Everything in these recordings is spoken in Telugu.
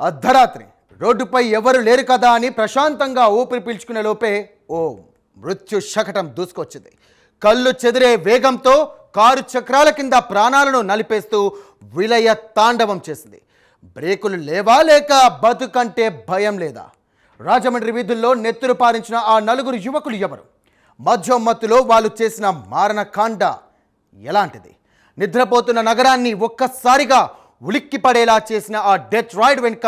అర్ధరాత్రి రోడ్డుపై ఎవరు లేరు కదా అని ప్రశాంతంగా ఊపిరి పీల్చుకునే లోపే ఓ మృత్యు శకటం దూసుకొచ్చింది. కళ్ళు చెదిరే వేగంతో కారు చక్రాల కింద ప్రాణాలను నలిపేస్తూ విలయ తాండవం చేసింది. బ్రేకులు లేవా లేక బతుకంటే భయం లేదా? రాజమండ్రి వీధుల్లో నెత్తురు పారించిన ఆ నలుగురు యువకులు ఎవరు? మధ్యోమత్తులో వాళ్ళు చేసిన మారణకాండ ఎలాంటిది? నిద్రపోతున్న నగరాన్ని ఒక్కసారిగా ఉలిక్కి పడేలా చేసిన ఆ డెత్ రైడ్ వెనుక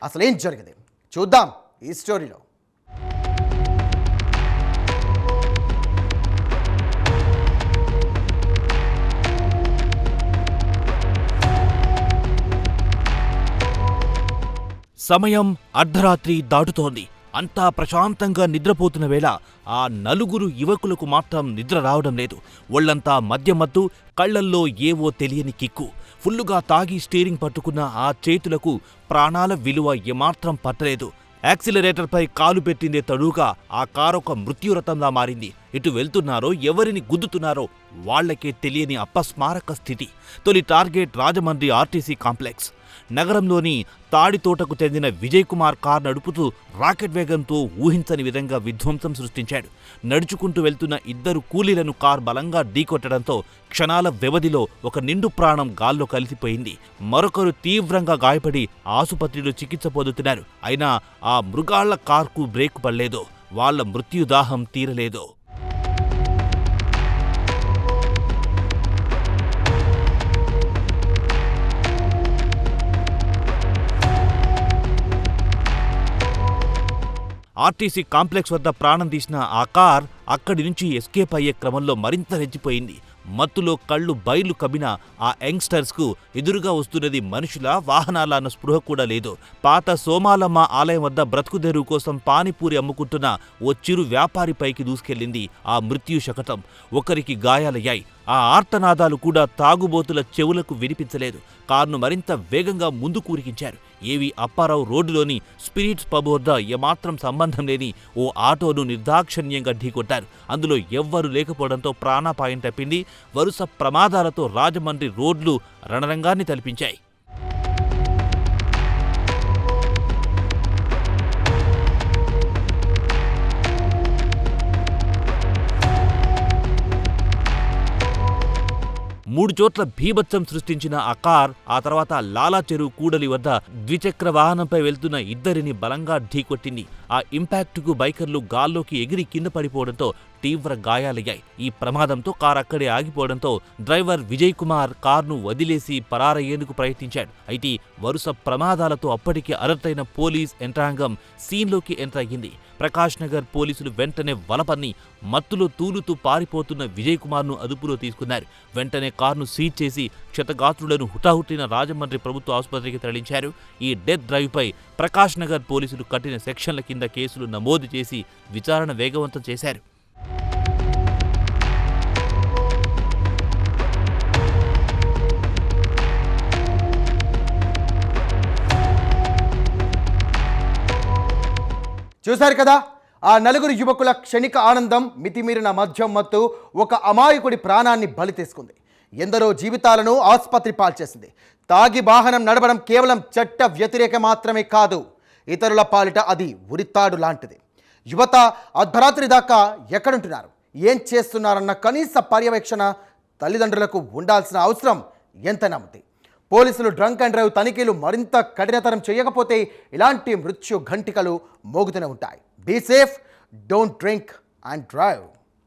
అసలేం జరిగింది చూద్దాం ఈ స్టోరీలో. సమయం అర్ధరాత్రి దాటుతోంది. అంతా ప్రశాంతంగా నిద్రపోతున్న వేళ ఆ నలుగురు యువకులకు మాత్రం నిద్ర రావడం లేదు. ఒళ్లంతా మద్యమత్తు, కళ్లల్లో ఏవో తెలియని కిక్కు. ఫుల్లుగా తాగి స్టీరింగ్ పట్టుకున్న ఆ చేతులకు ప్రాణాల విలువ ఏమాత్రం పట్టలేదు. యాక్సిలరేటర్పై కాలు పెట్టిందే తడుగా ఆ కారొక మృత్యురథంలా మారింది. ఇటు వెళ్తున్నారో ఎవరిని గుద్దుతున్నారో వాళ్లకే తెలియని అపస్మారక స్థితి. తొలి టార్గెట్ రాజమండ్రి ఆర్టీసీ కాంప్లెక్స్. నగరంలోని తాడితోటకు చెందిన విజయ్ కుమార్ కార్ నడుపుతూ రాకెట్ వేగంతో ఊహించని విధంగా విధ్వంసం సృష్టించాడు. నడుచుకుంటూ వెళ్తున్న ఇద్దరు కూలీలను కార్ బలంగా ఢీకొట్టడంతో క్షణాల వ్యవధిలో ఒక నిండు ప్రాణం గాల్లో కలిసిపోయింది. మరొకరు తీవ్రంగా గాయపడి ఆసుపత్రిలో చికిత్స పొందుతున్నారు. అయినా ఆ మృగాళ్ల కార్కు బ్రేక్ పడలేదో, వాళ్ల మృత్యుదాహం తీరలేదో. ఆర్టీసీ కాంప్లెక్స్ వద్ద ప్రాణం తీసిన ఆ కార్ అక్కడి నుంచి ఎస్కేప్ అయ్యే క్రమంలో మరింత రెచ్చిపోయింది. మత్తులో కళ్ళు బయలు కమ్మిన ఆ యంగ్స్టర్స్కు ఎదురుగా వస్తున్నది మనుషుల, వాహనాల అన్న స్పృహ కూడా లేదు. పాత సోమాలమ్మ ఆలయం వద్ద బ్రతుకుదెరువు కోసం పానీపూరి అమ్ముకుంటున్న ఓ చిరు వ్యాపారిపైకి దూసుకెళ్లింది ఆ మృత్యు శకటం. ఒకరికి గాయాలయ్యాయి. ఆ ఆర్తనాదాలు కూడా తాగుబోతుల చెవులకు వినిపించలేదు. కారును మరింత వేగంగా ముందుకు ఉరికించారు. ఏవి అప్పారావు రోడ్డులోని స్పిరిట్స్ పబ్ వద్ద ఏమాత్రం సంబంధం లేని ఓ ఆటోను నిర్దాక్షణ్యంగా ఢీకొట్టారు. అందులో ఎవ్వరూ లేకపోవడంతో ప్రాణాపాయం తప్పింది. వరుస ప్రమాదాలతో రాజమండ్రి రోడ్లు రణరంగాన్ని తలపించాయి. మూడు చోట్ల భీభత్సం సృష్టించిన ఆ కార్ ఆ తర్వాత లాలా చెరువు కూడలి వద్ద ద్విచక్ర వాహనంపై వెళ్తున్న ఇద్దరిని బలంగా ఢీకొట్టింది. ఆ ఇంపాక్ట్కు బైకర్లు గాల్లోకి ఎగిరి కింద పడిపోవడంతో తీవ్ర గాయాలయ్యాయి. ఈ ప్రమాదంతో కారు అక్కడే ఆగిపోవడంతో డ్రైవర్ విజయ్ కుమార్ కారును వదిలేసి పరారయ్యేందుకు ప్రయత్నించాడు. అయితే వరుస ప్రమాదాలతో అప్పటికే అలర్ట్ అయిన పోలీస్ యంత్రాంగం సీన్లోకి ఎంటర్ అయ్యింది. ప్రకాష్ నగర్ పోలీసులు వెంటనే వలపన్ని మత్తులో తూలుతూ పారిపోతున్న విజయ్ కుమార్ను అదుపులో తీసుకున్నారు. వెంటనే కారును సీజ్ చేసి క్షతగాత్రులను హుటాహుటిన రాజమండ్రి ప్రభుత్వ ఆసుపత్రికి తరలించారు. ఈ డెత్ డ్రైవ్పై ప్రకాష్ నగర్ పోలీసులు కఠిన సెక్షన్ల కింద కేసులు నమోదు చేసి విచారణ వేగవంతం చేశారు. చూశారు కదా, ఆ నలుగురు యువకుల క్షణిక ఆనందం మితిమీరిన మద్యం మత్తు ఒక అమాయకుడి ప్రాణాన్ని బలి తీసుకుంది. ఎందరో జీవితాలను ఆసుపత్రి పాల్చేసింది. తాగి వాహనం నడపడం కేవలం చట్ట వ్యతిరేక మాత్రమే కాదు, ఇతరుల పాలిట అది ఉరితాడు లాంటిది. యువత అర్ధరాత్రి దాకా ఎక్కడుంటున్నారు, ఏం చేస్తున్నారన్న కనీస పర్యవేక్షణ తల్లిదండ్రులకు ఉండాల్సిన అవసరం ఎంతైనా ఉంది. పోలీసులు డ్రంక్ అండ్ డ్రైవ్ తనిఖీలు మరింత కఠినతరం చేయకపోతే ఇలాంటి మృత్యు ఘంటికలు మోగుతూనే ఉంటాయి. Be safe, don't drink and drive.